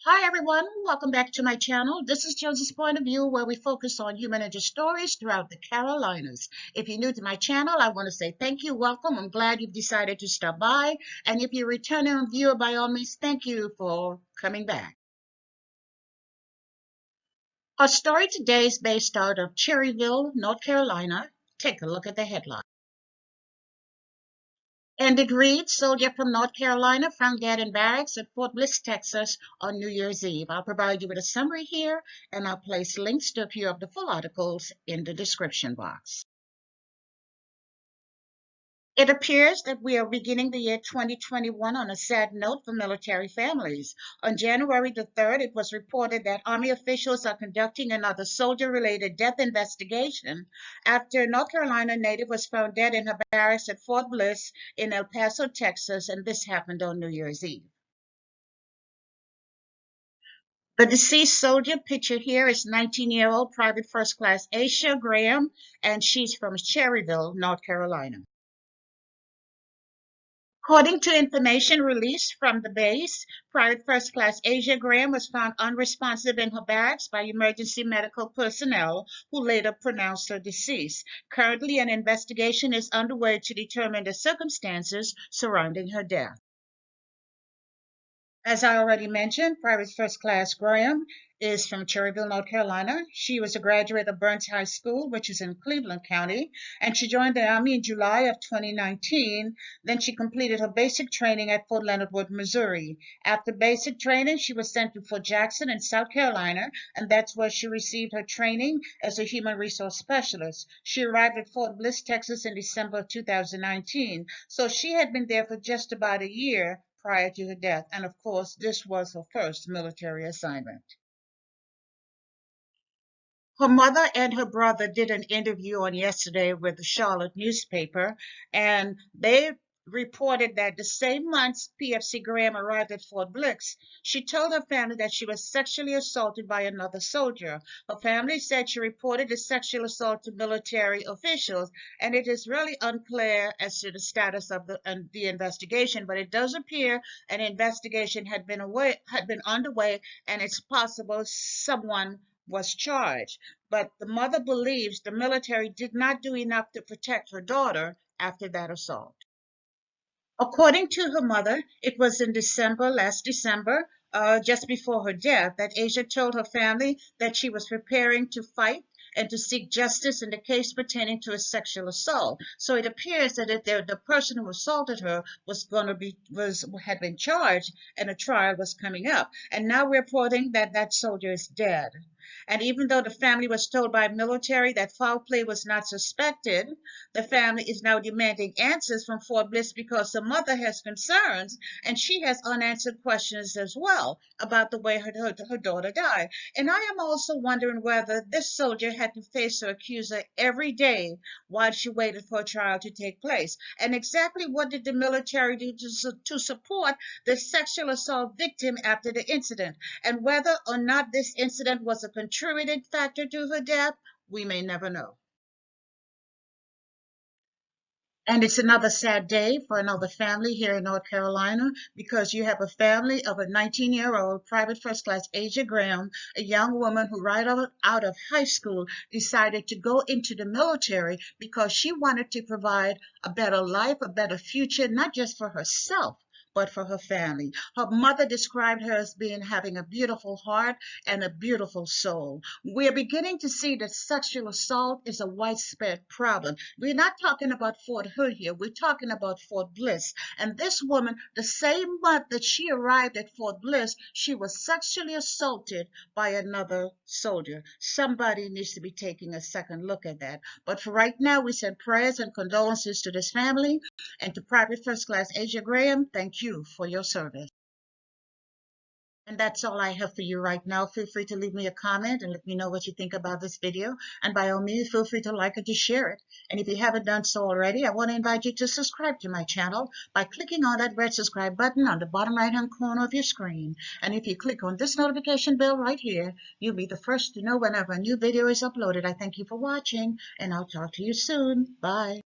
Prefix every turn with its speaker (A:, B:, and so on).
A: Hi everyone, welcome back to my channel. This is Josie's Point of View, where we focus on human interest stories throughout the Carolinas. If you're new to my channel, I want to say thank you, welcome. I'm glad you've decided to stop by. And if you're a returning viewer, by all means, thank you for coming back. Our story today is based out of Cherryville, North Carolina. Take a look at the headline. And it reads, Soldier from North Carolina found dead in barracks at Fort Bliss, Texas on New Year's Eve. I'll provide you with a summary here, and I'll place links to a few of the full articles in the description box. It appears that we are beginning the year 2021 on a sad note for military families. On January the 3rd, it was reported that Army officials are conducting another soldier-related death investigation after a North Carolina native was found dead in her barracks at Fort Bliss in El Paso, Texas, and this happened on New Year's Eve. The deceased soldier pictured here is 19-year-old Private First Class Asia Graham, and she's from Cherryville, North Carolina. According to information released from the base, Private First Class Asia Graham was found unresponsive in her barracks by emergency medical personnel, who later pronounced her deceased. Currently, an investigation is underway to determine the circumstances surrounding her death. As I already mentioned, Private First Class Graham is from Cherryville, North Carolina. She was a graduate of Burns High School, which is in Cleveland County, and she joined the Army in July of 2019. Then she completed her basic training at Fort Leonard Wood, Missouri. After basic training, she was sent to Fort Jackson in South Carolina, and that's where she received her training as a human resource specialist. She arrived at Fort Bliss, Texas in December of 2019, so she had been there for just about a year prior to her death, and of course, this was her first military assignment. Her mother and her brother did an interview on yesterday with the Charlotte newspaper, and they reported that the same month PFC Graham arrived at Fort Bliss, she told her family that she was sexually assaulted by another soldier. Her family said she reported the sexual assault to military officials, and it is really unclear as to the status of the investigation, but it does appear an investigation had been underway, and it's possible someone was charged. But the mother believes the military did not do enough to protect her daughter after that assault. According to her mother, it was in last December, just before her death, that Asia told her family that she was preparing to fight and to seek justice in the case pertaining to a sexual assault. So it appears that the person who assaulted her had been charged, and a trial was coming up. And now we're reporting that that soldier is dead. And even though the family was told by military that foul play was not suspected, the family is now demanding answers from Fort Bliss because the mother has concerns, and she has unanswered questions as well about the way her daughter died. And I am also wondering whether this soldier had to face her accuser every day while she waited for a trial to take place. And exactly what did the military do to support the sexual assault victim after the incident? And whether or not this incident was a contributing factor to her death, we may never know. And it's another sad day for another family here in North Carolina, because you have a family of a 19-year-old Private First Class Asia Graham, a young woman who right out of high school decided to go into the military because she wanted to provide a better life, a better future, not just for herself, but for her family. Her mother described her as having a beautiful heart and a beautiful soul. We're beginning to see that sexual assault is a widespread problem. We're not talking about Fort Hood here. We're talking about Fort Bliss. And this woman, the same month that she arrived at Fort Bliss, she was sexually assaulted by another soldier. Somebody needs to be taking a second look at that. But for right now, we send prayers and condolences to this family, and to Private First Class Asia Graham, thank you for your service. And that's all I have for you right now. Feel free to leave me a comment and let me know what you think about this video. And by all means, feel free to like it, to share it. And if you haven't done so already, I want to invite you to subscribe to my channel by clicking on that red subscribe button on the bottom right-hand corner of your screen. And if you click on this notification bell right here, you'll be the first to know whenever a new video is uploaded. I thank you for watching, and I'll talk to you soon. Bye.